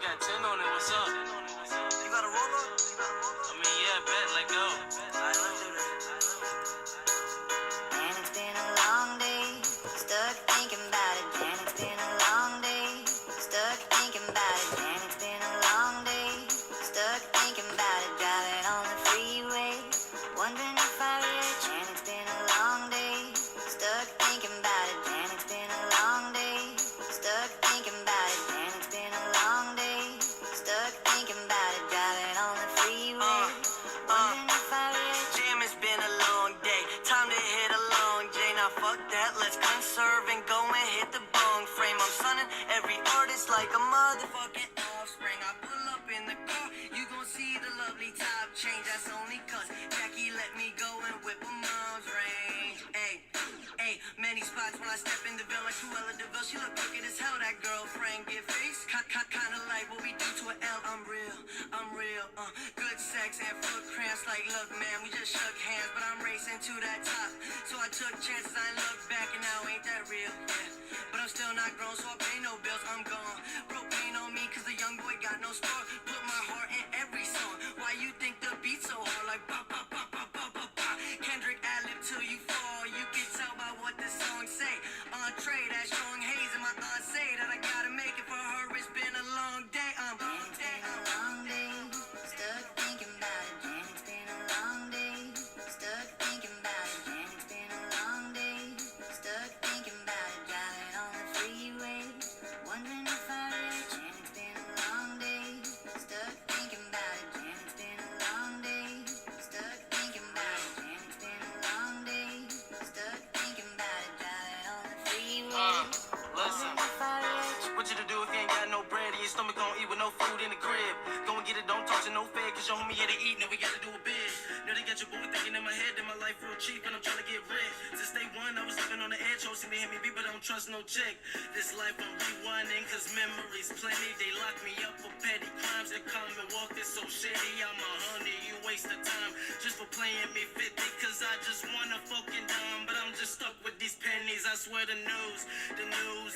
got 10 on it. What's up? You got a roll up? I mean, yeah, bet. Let go. Alright, let's do this. And it's been a long day, stuck thinking about it. And it's been a long day, stuck thinking about it. And it's been a long day, stuck thinking about it. Driving on the freeway, wondering if I rich. And it's been a long day, stuck thinking about it. And it's been a long day, stuck thinking about it. And it's been a long day, stuck thinking about it. Driving on the freeway, wondering if I rich. Damn, it's been a long day. Time to hit a long J. Now fuck that, let's conserve and go and hit the bong frame. I'm sunning every artist like a motherfucking offspring. I pull up in the car, you gon' see the lovely top change. That's only cause Jackie let me go and whip a mom's range. Ayy, many spots when I step in the Ville like Cruella de Vil. She look crooked as hell, that girlfriend get face. Kinda like what we do to an L. I'm real. Good sex and foot cramps. Like, look, man, we just shook hands, but I'm racing to that top. So I took chances, I looked back, and now ain't that real? Yeah. But I'm still not grown, so I pay no bills. I'm gone. Propane on me, cause the young boy got no score. Put my heart in every song. Why you think the beat's so hard? Like, ba ba ba ba ba ba ba. Kendrick ad-lib till you fall. You can tell by what the song say. Entree, that strong haze, and my aunt say that I gotta make it for her. It's been a long day. It's been a long day, stuck thinking about it. And it's been a long day, stuck thinking about it. And it's been a long day, stuck thinking about it. Driving on the freeway, wondering if I rich. And it's been a long day, stuck thinking about it. And it's been a long day, stuck thinking about it. And it's been a long day, stuck thinking about it. Driving on the freeway, Listen. wondering if I rich. What you to do if you ain't got no bread and your stomach gon' eat with no food in the crib? Go and get it, don't talk to no fed, cause your homie here to eat, now we gotta do a bid. Now they got your boy thinking in my head that my life real cheap and I'm trying to get rich. Since day one, I was living on the edge, hoping to hear me beat, but I don't trust no chick. This life I'm rewinding, cause memories plenty. They lock me up for petty crimes that come and walk this so shitty. I'm a honey, you waste of time just for playing me 50, cause I just want a fucking dime, but I'm just stuck with these pennies. I swear the news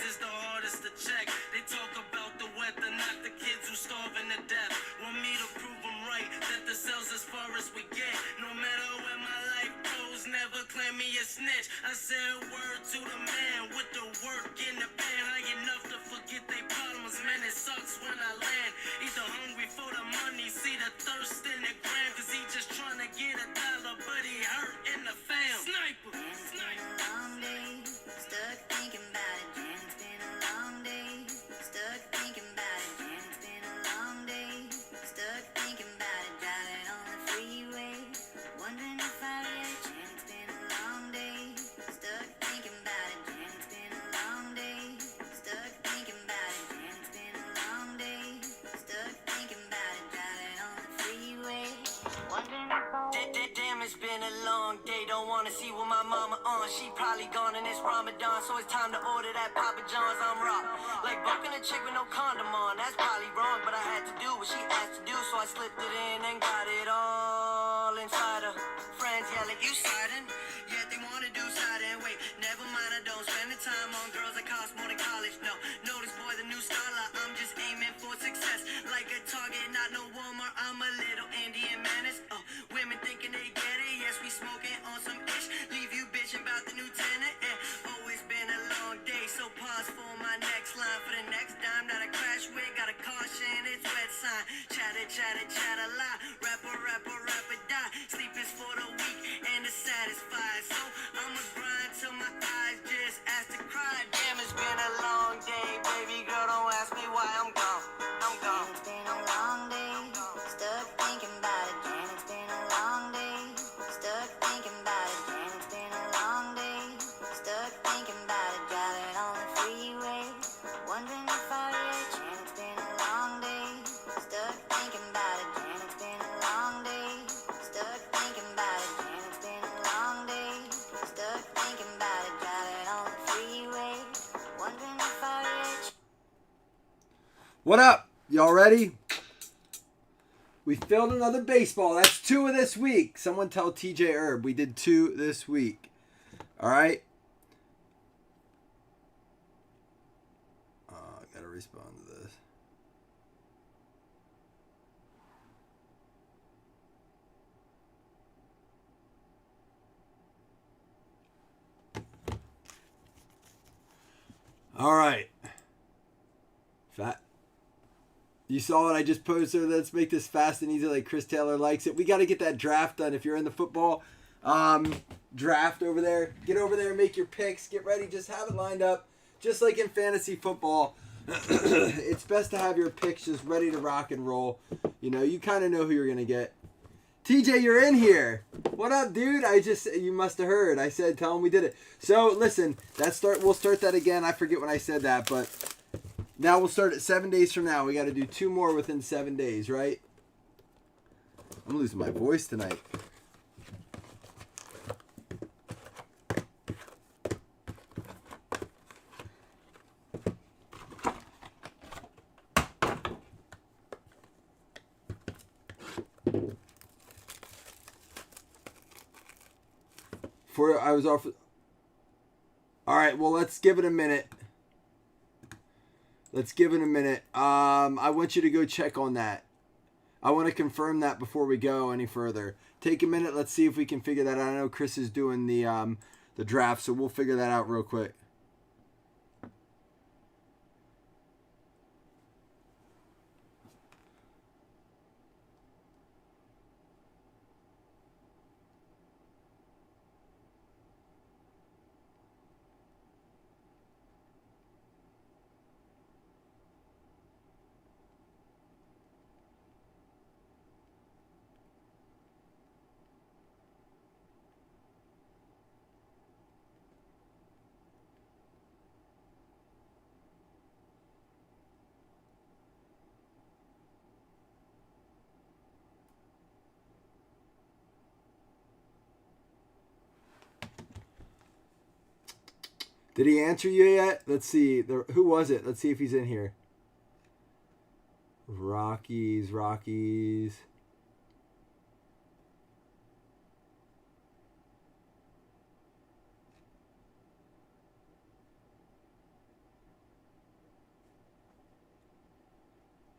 is the hardest to check. They talk about the weather, not the kids who starving to death. Want me to prove them right, that the cells as far as we get. No matter where my life goes, never claim me a snitch. I said word to the man with the work in the band. High enough to forget they problems, man, it sucks when I land. Either hungry for the money, see the thirst in the gram, cause he just trying to get a dollar, but he hurt in the fam. Sniper. And it's been a long day, stuck thinking about it. And it's been a long day, stuck thinking about it. And it's been a long day, stuck thinking about it. Driving on the freeway, wondering if I rich. And it's been a long day, stuck thinking about it. And it's been a long day, stuck thinking about it. And it's been a long day, stuck thinking about it. Driving on the freeway, wondering if I rich. Damn, it's been a long day. Don't wanna see what my mama on. She probably gone in this Ramadan, so it's time to order that Papa John's. I'm rock, like bucking a chick with no condom on. That's probably wrong, but I had to do what she asked to do, so I slipped it in and got it all inside her. Friends yelling, you sliding? Yeah, they wanna do sliding. Wait, never mind, I don't spend the time on girls that cost more than college. No, this boy the new starlight. I'm just aiming for success, like a target, not no Walmart. I'm a little Indian menace. Women thinking they get it. Yes, we smoking on some ish. Leave you bitching about the new tenant. It's been a long day, so pause for my next line. For the next dime that I crash with, got a caution, it's wet sign. Chatter, lie. Rapper, die. Sleep is for the weak and the satisfied. So I'ma grind till my eyes just ask to cry. Damn, it's been a long day, baby girl. Don't ask me why I'm gone. And it's been a long day, stuck thinking about it. And it's been a long day, stuck thinking about it. And it's been a long day, stuck thinking about it. Driving on the freeway, wondering if I rich. And it's been a long day, stuck thinking about it. And it's been a long day, stuck thinking about it. And it's been a long day, stuck thinking about it. Driving on the freeway, wondering if I rich. What up? Y'all ready? We filled another baseball. That's 2 of this week. Someone tell TJ Herb we did 2 this week. All right. I gotta respond to this. All right. Fat. You saw what I just posted. Let's make this fast and easy like Chris Taylor likes it. We got to get that draft done. If you're in the football draft over there, get over there, make your picks, get ready, just have it lined up. Just like in fantasy football, it's best to have your picks just ready to rock and roll. You know, you kind of know who you're going to get. TJ, you're in here. What up, dude? You must have heard. I said, tell him we did it. So, listen, we'll start that again. I forget when I said that, but now we'll start at 7 days from now. We got to do 2 more within 7 days, right? I'm losing my voice tonight. I was off. All right, well, let's give it a minute. I want you to go check on that. I want to confirm that before we go any further. Take a minute. Let's see if we can figure that out. I know Chris is doing the draft, so we'll figure that out real quick. Did he answer you yet? Let's see. Who was it? Let's see if he's in here. Rockies.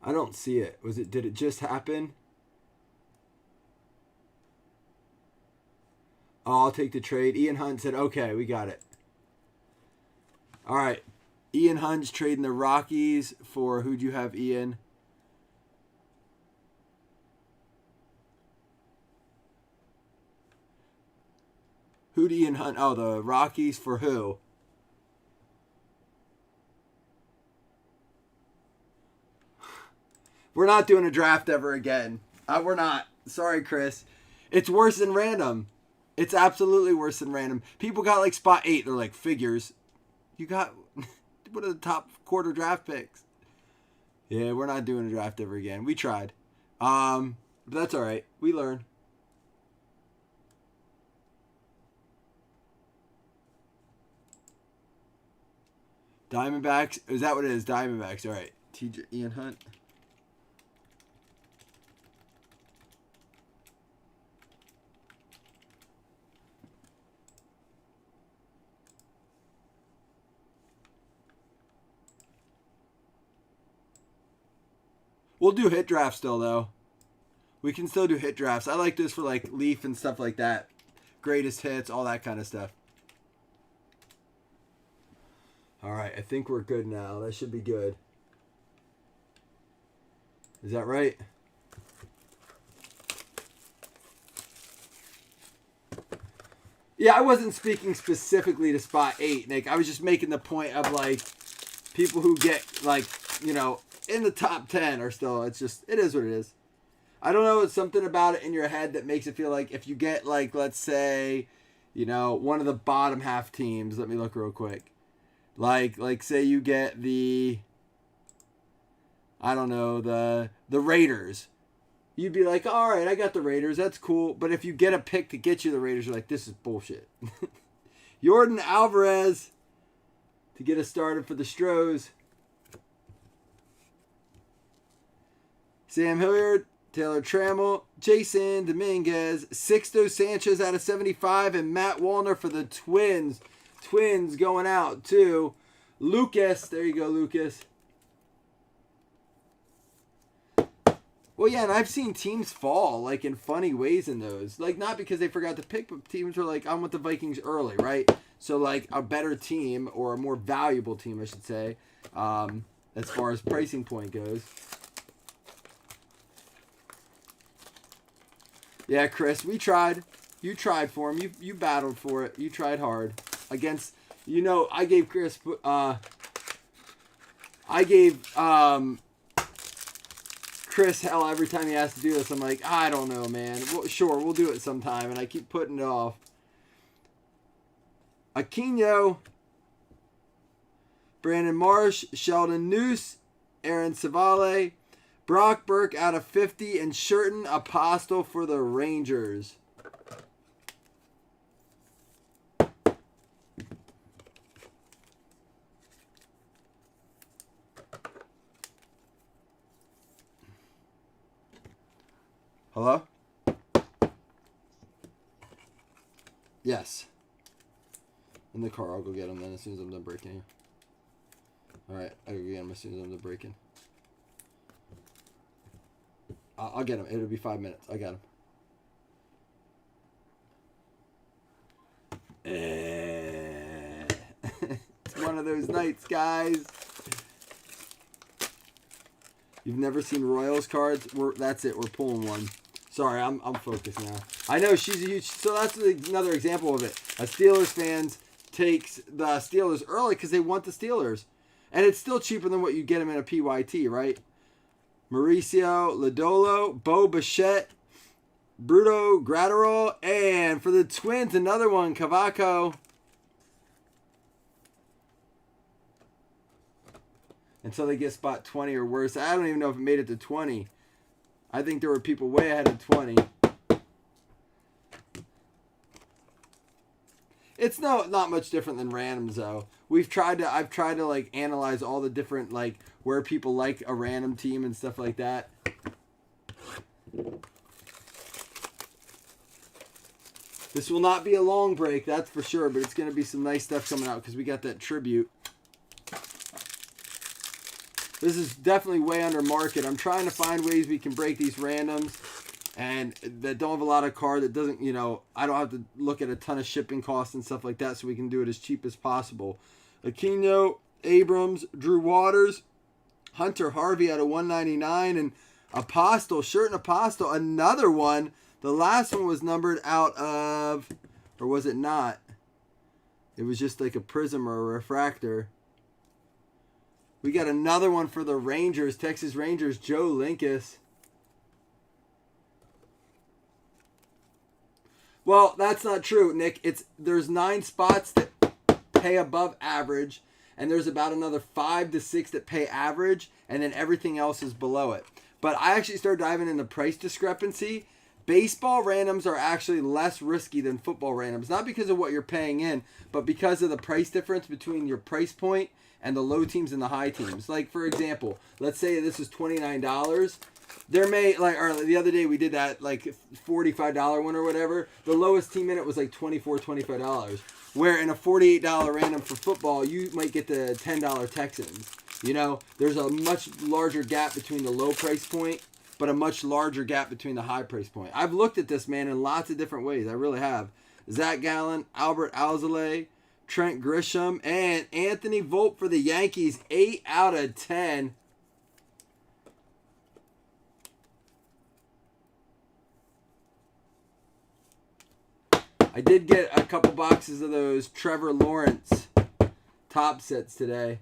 I don't see it. Did it just happen? Oh, I'll take the trade. Ian Hunt said, okay, we got it. All right. Ian Hunt's trading the Rockies for, who'd you have, Ian? Who'd Ian Hunt? Oh, the Rockies for who? We're not doing a draft ever again. We're not. Sorry, Chris. It's worse than random. It's absolutely worse than random. People got like spot 8. They're like, figures. You got one of the top quarter draft picks. Yeah, we're not doing a draft ever again. We tried. But that's all right. We learn. Diamondbacks. Is that what it is? Diamondbacks. All right. TJ Ian Hunt. We'll do hit drafts still, though. We can still do hit drafts. I like this for, like, Leaf and stuff like that. Greatest hits, all that kind of stuff. All right, I think we're good now. That should be good. Is that right? Yeah, I wasn't speaking specifically to spot 8, Nick. I was just making the point of, like, people who get, like, you know, in the top 10 are still, it is what it is. I don't know, it's something about it in your head that makes it feel like if you get, like, let's say, you know, one of the bottom half teams, let me look real quick. Like say you get the, I don't know, the Raiders. You'd be like, all right, I got the Raiders, that's cool. But if you get a pick to get you the Raiders, you're like, this is bullshit. Jordan Alvarez to get us started for the Stros. Sam Hilliard, Taylor Trammell, Jason Dominguez, Sixto Sanchez out of 75, and Matt Wallner for the Twins. Twins going out to Lucas. There you go, Lucas. Well, yeah, and I've seen teams fall, like, in funny ways in those. Like, not because they forgot to pick, but teams were like, I'm with the Vikings early, right? So like a better team or a more valuable team, I should say, as far as pricing point goes. Yeah, Chris, we tried. You tried for him. You battled for it. You tried hard against. You know, I gave Chris. I gave Chris hell every time he has to do this. I'm like, I don't know, man. Well, sure, we'll do it sometime, and I keep putting it off. Aquino, Brandon Marsh, Sheldon Noose, Aaron Savale, Brock Burke out of 50, and Sherton Apostle for the Rangers. Hello? Yes. In the car, I'll go get him then as soon as I'm done breaking. Alright, I'll go get him as soon as I'm done breaking. I'll get him. It'll be 5 minutes. I got him. It's one of those nights, guys. You've never seen Royals cards? That's it. We're pulling one. Sorry, I'm focused now. I know she's a huge. So that's another example of it. A Steelers fans takes the Steelers early because they want the Steelers, and it's still cheaper than what you get them in a PYT, right? Mauricio Lodolo, Bo Bichette, Bruto Gratterall, and for the Twins, another one, Cavaco. Until they get spot 20 or worse. I don't even know if it made it to 20. I think there were people way ahead of 20. It's not much different than randoms though. I've tried to like analyze all the different like where people like a random team and stuff like that. This will not be a long break, that's for sure, but it's going to be some nice stuff coming out because we got that tribute. This is definitely way under market. I'm trying to find ways we can break these randoms and that don't have a lot of card, that doesn't, you know, I don't have to look at a ton of shipping costs and stuff like that, so we can do it as cheap as possible. Aquino, Abrams, Drew Waters, Hunter Harvey out of 199, and Apostle, Sherton Apostle, another one. The last one was numbered out of, or was it not? It was just like a prism or a refractor. We got another one for the Rangers, Texas Rangers, Joe Linkus. Well, that's not true, Nick. There's 9 spots that pay above average, and there's about another 5 to 6 that pay average, and then everything else is below it. But I actually started diving into price discrepancy. Baseball randoms are actually less risky than football randoms, not because of what you're paying in, but because of the price difference between your price point and the low teams and the high teams. Like, for example, let's say this is $29. There may, like, or the other day we did that, like, $45 one or whatever. The lowest team in it was like $24, $25. Where in a $48 random for football, you might get the $10 Texans. You know, there's a much larger gap between the low price point, but a much larger gap between the high price point. I've looked at this, man, in lots of different ways. I really have. Zach Gallen, Albert Alzolay, Trent Grisham, and Anthony Volpe for the Yankees, 8 out of 10. I did get a couple boxes of those Trevor Lawrence top sets today.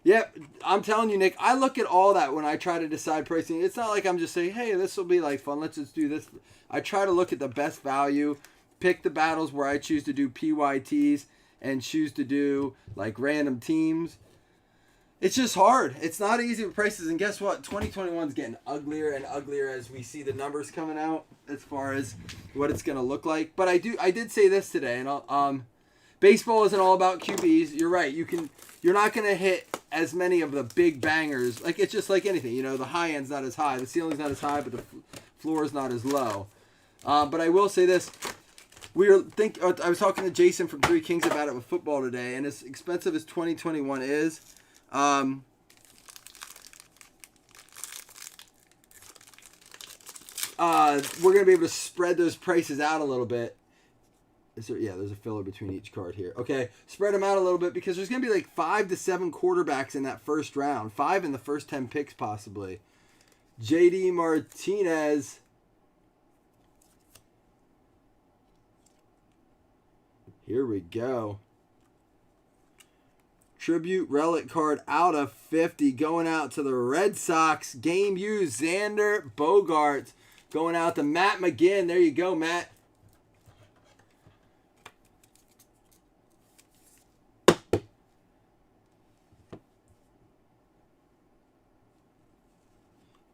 Yep, I'm telling you, Nick, I look at all that when I try to decide pricing. It's not like I'm just saying, hey, this will be like fun, let's just do this. I try to look at the best value, pick the battles where I choose to do PYTs and choose to do like random teams. It's just hard. It's not easy with prices. And guess what? 2021 is getting uglier and uglier as we see the numbers coming out as far as what it's going to look like. But I did say this today, and baseball isn't all about QBs. You're right. You're not going to hit as many of the big bangers. Like, it's just like anything. You know, the high end's not as high, the ceiling's not as high, but the floor is not as low. But I will say this. I was talking to Jason from Three Kings about it with football today, and as expensive as 2021 is, we're going to be able to spread those prices out a little bit. Is there? Yeah, there's a filler between each card here. Okay, spread them out a little bit because there's going to be like 5 to 7 quarterbacks in that first round. 5 in the first 10 picks possibly. JD Martinez. Here we go. Tribute relic card out of 50 going out to the Red Sox. Game used Xander Bogaerts going out to Matt McGinn. There you go, Matt.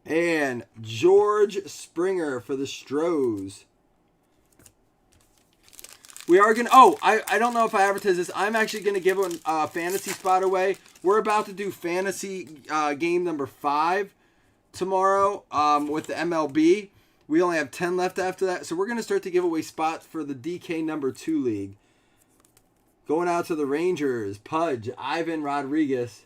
And George Springer for the Stros. We are going to... Oh, I don't know if I advertise this. I'm actually going to give a fantasy spot away. We're about to do fantasy game number 5 tomorrow with the MLB. We only have 10 left after that. So we're going to start to give away spots for the DK number 2 league. Going out to the Rangers. Pudge, Ivan Rodriguez.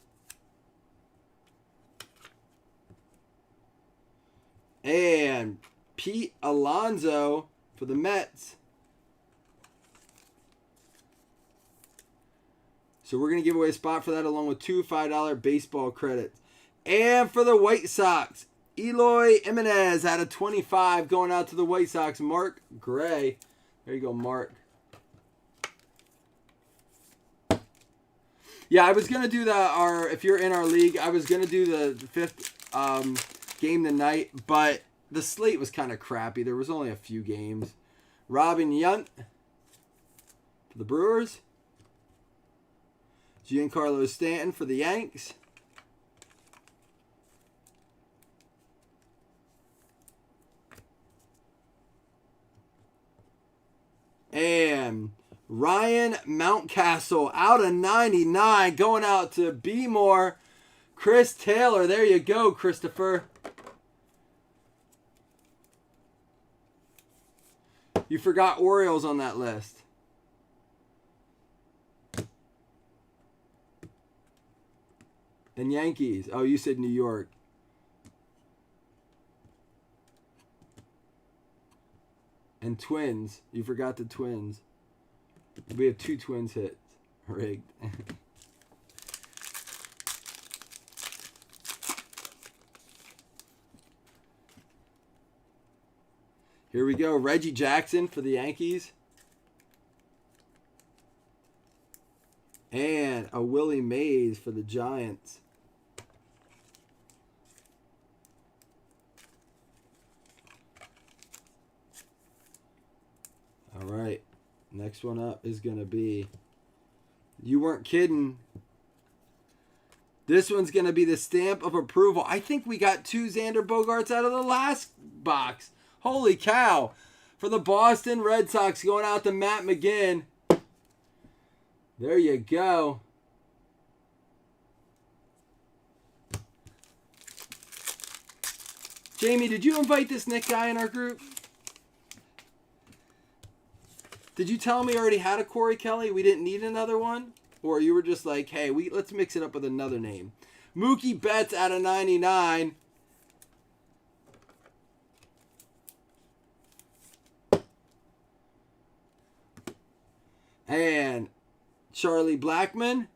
And Pete Alonso for the Mets. So we're going to give away a spot for that along with 2 $5 baseball credits. And for the White Sox, Eloy Jimenez out of 25 going out to the White Sox. Mark Gray. There you go, Mark. Yeah, I was going to do if you're in our league, I was going to do the 5th game tonight, but the slate was kind of crappy. There was only a few games. Robin Yount for the Brewers. Giancarlo Stanton for the Yanks. And Ryan Mountcastle out of 99 going out to B More. Chris Taylor. There you go, Christopher. You forgot Orioles on that list. And Yankees. Oh, you said New York. And Twins. You forgot the Twins. We have 2 Twins hits. Rigged. Here we go. Reggie Jackson for the Yankees. And a Willie Mays for the Giants. All right. Next one up is going to be... You weren't kidding. This one's going to be the stamp of approval. I think we got 2 Xander Bogaerts out of the last box. Holy cow. For the Boston Red Sox going out to Matt McGinn. There you go. Jamie, did you invite this Nick guy in our group? Did you tell him we already had a Corey Kelly? We didn't need another one? Or you were just like, hey, let's mix it up with another name. Mookie Betts out of 99. And Charlie Blackmon.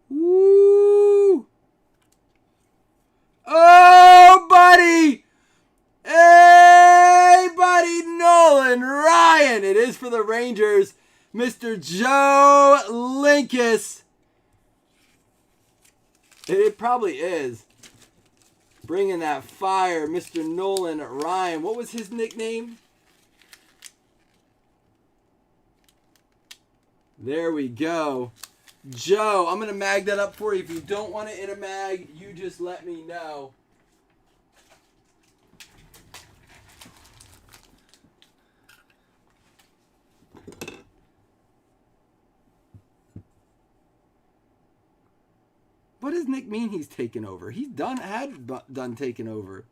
Woo! Oh, buddy! Hey, buddy, Nolan Ryan. It is for the Rangers. Mr. Joe Linkus. It probably is. Bringing that fire, Mr. Nolan Ryan. What was his nickname? There we go. Joe, I'm going to mag that up for you. If you don't want it in a mag, you just let me know. What does Nick mean he's taken over? He's had done taken over.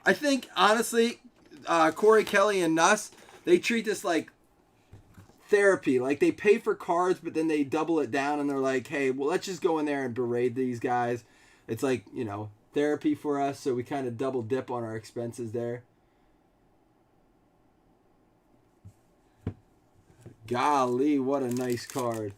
I think, honestly, Corey Kelly and Nuss, they treat this like therapy. Like they pay for cards, but then they double it down and they're like, hey, well, let's just go in there and berate these guys. It's like, you know, therapy for us. So we kind of double dip on our expenses there. Golly, what a nice card.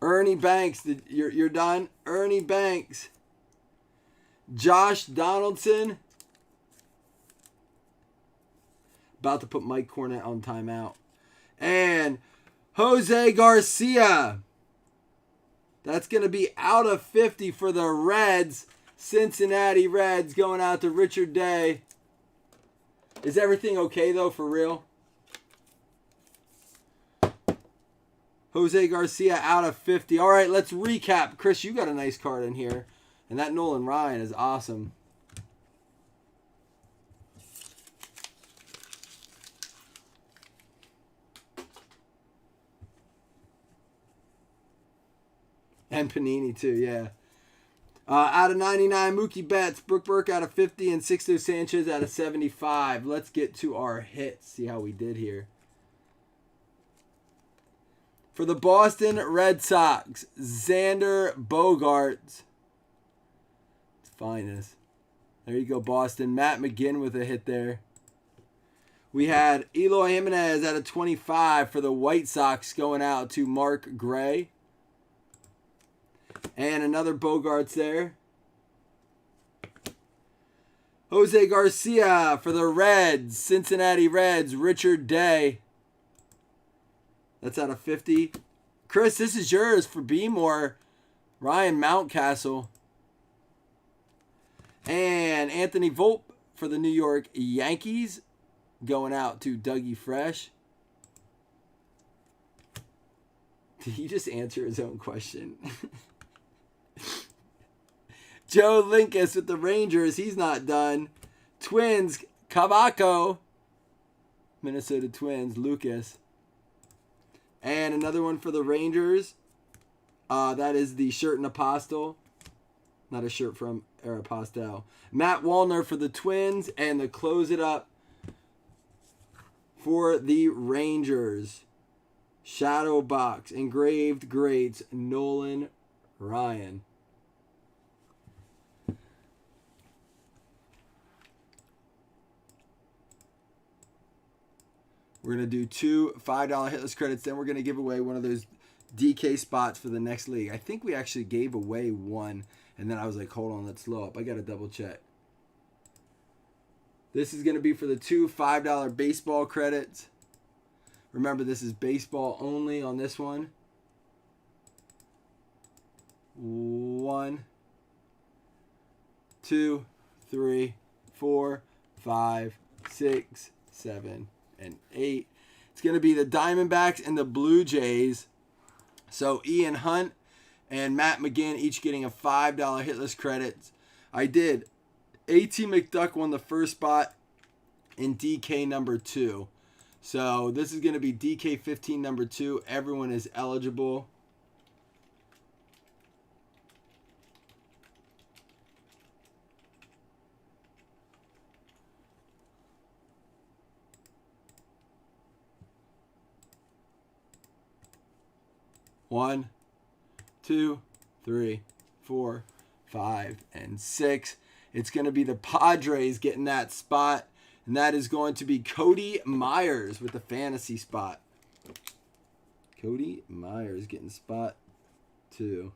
Ernie Banks, you're done? Ernie Banks. Josh Donaldson. About to put Mike Cornett on timeout. And Jose Garcia. That's going to be out of 50 for the Reds. Cincinnati Reds going out to Richard Day. Is everything okay, though, for real? Jose Garcia out of 50. All right, let's recap. Chris, you got a nice card in here. And that Nolan Ryan is awesome. And Panini, too, yeah. Out of 99, Mookie Betts. Brooke Burke out of 50. And Sixto Sanchez out of 75. Let's get to our hits. See how we did here. For the Boston Red Sox, Xander Bogaerts. Finest. There you go, Boston. Matt McGinn with a hit there. We had Eloy Jimenez out of 25 for the White Sox going out to Mark Gray. And another Bogaerts there. Jose Garcia for the Reds, Cincinnati Reds, Richard Day. That's out of 50. Chris, this is yours for Beemore. Ryan Mountcastle. And Anthony Volpe for the New York Yankees. Going out to Dougie Fresh. Did he just answer his own question? Joe Linkus with the Rangers. He's not done. Twins, Kabako. Minnesota Twins, Lucas. And another one for the Rangers. That is the shirt and apostle. Not a shirt from Aeropostale. Matt Wallner for the Twins. And to close it up for the Rangers. Shadow Box. Engraved Greats. Nolan Ryan. We're going to do 2 $5 hitless credits. Then we're going to give away one of those DK spots for the next league. I think we actually gave away one. And then I was like, hold on, let's slow up. I got to double check. This is going to be for the 2 $5 baseball credits. Remember, this is baseball only on this one. 1, 2, 3, 4, 5, 6, 7, and 8. It's going to be the Diamondbacks and the Blue Jays. So Ian Hunt and Matt McGinn each getting a $5 hitless credits. I did. A.T. McDuck won the first spot in DK number 2. So this is going to be DK 15 number 2. Everyone is eligible. One, 2, 3, 4, 5, and 6. It's going to be the Padres getting that spot. And that is going to be Cody Myers with the fantasy spot. Cody Myers getting spot 2.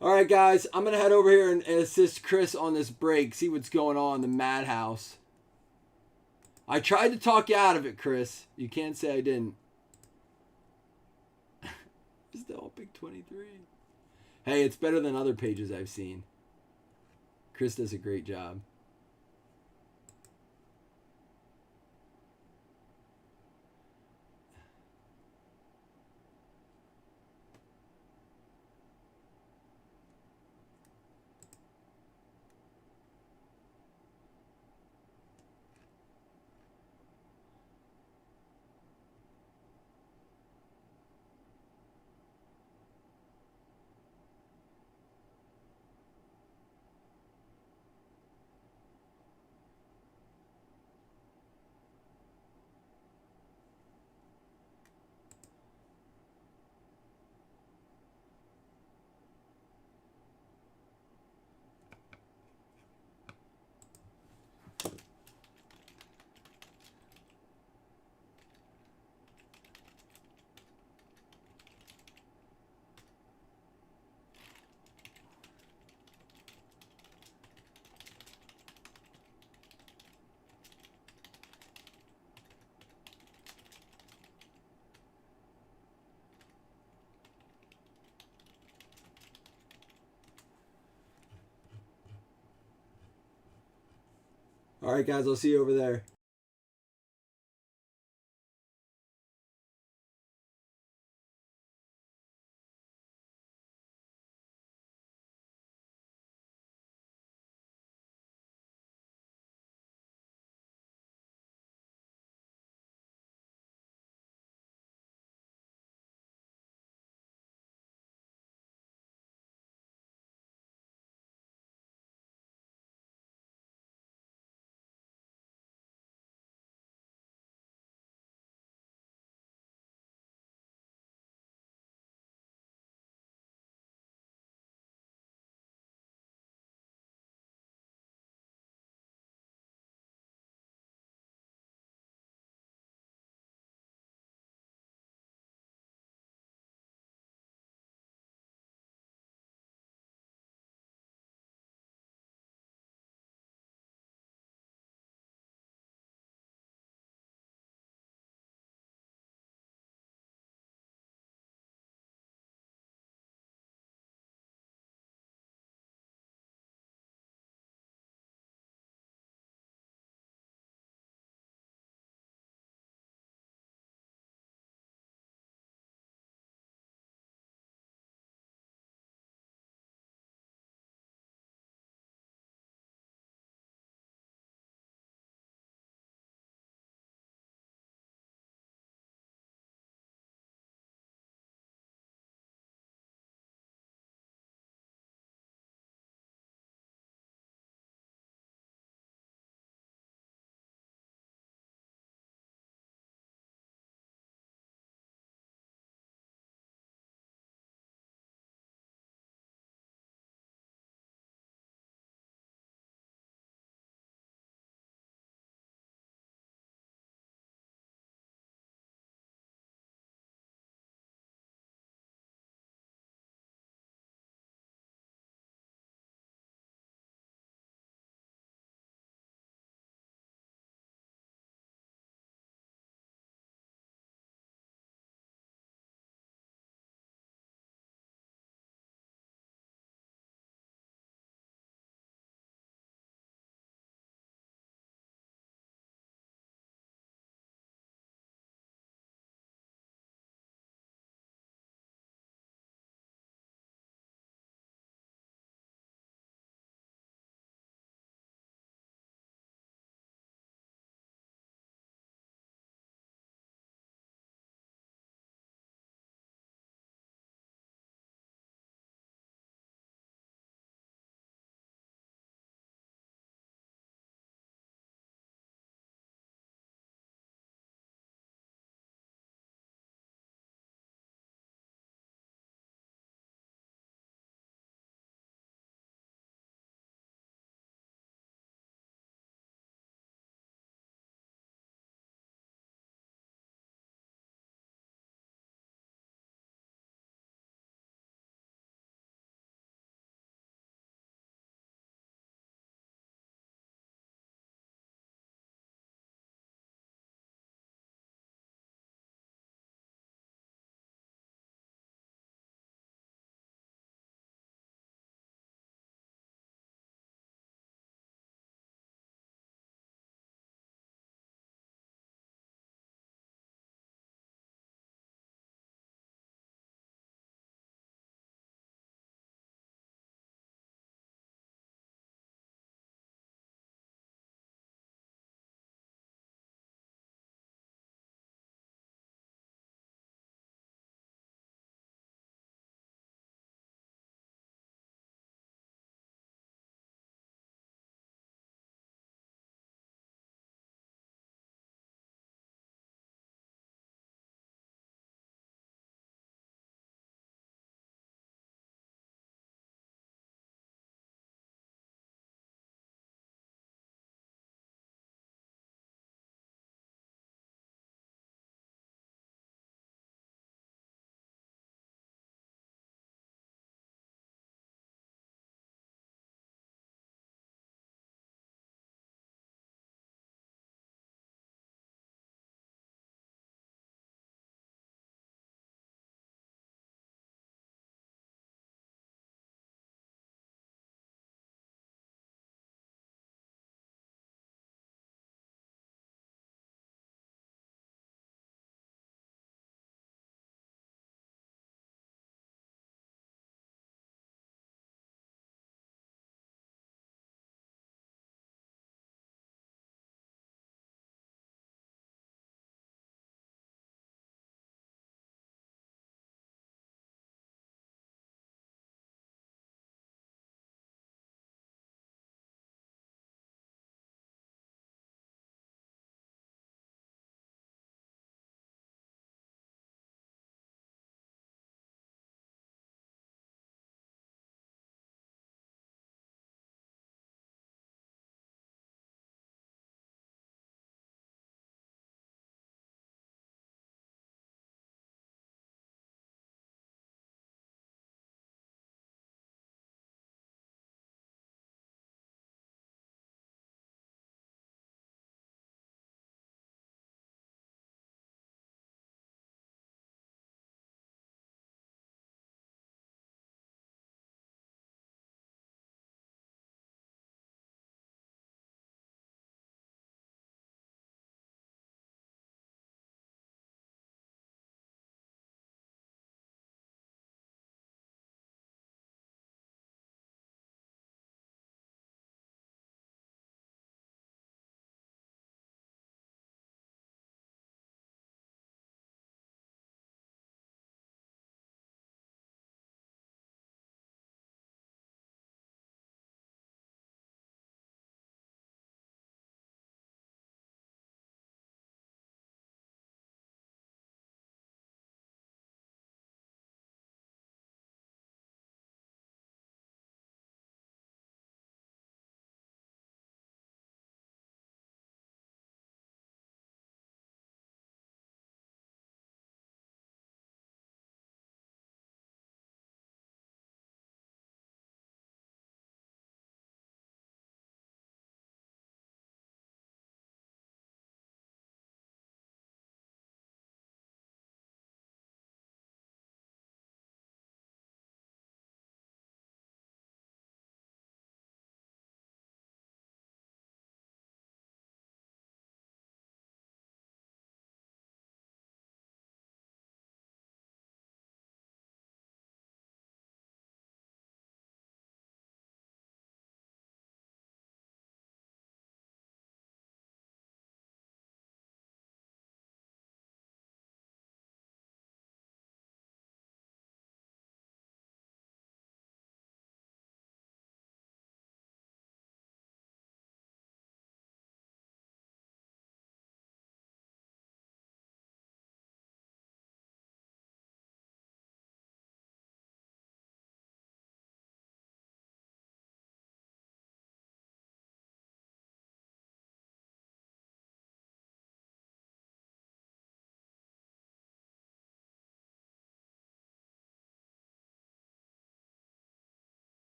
All right, guys. I'm going to head over here and assist Chris on this break. See what's going on in the madhouse. I tried to talk you out of it, Chris. You can't say I didn't. Still pick 23. Hey, it's better than other pages I've seen. Chris does a great job. All right, guys. I'll see you over there.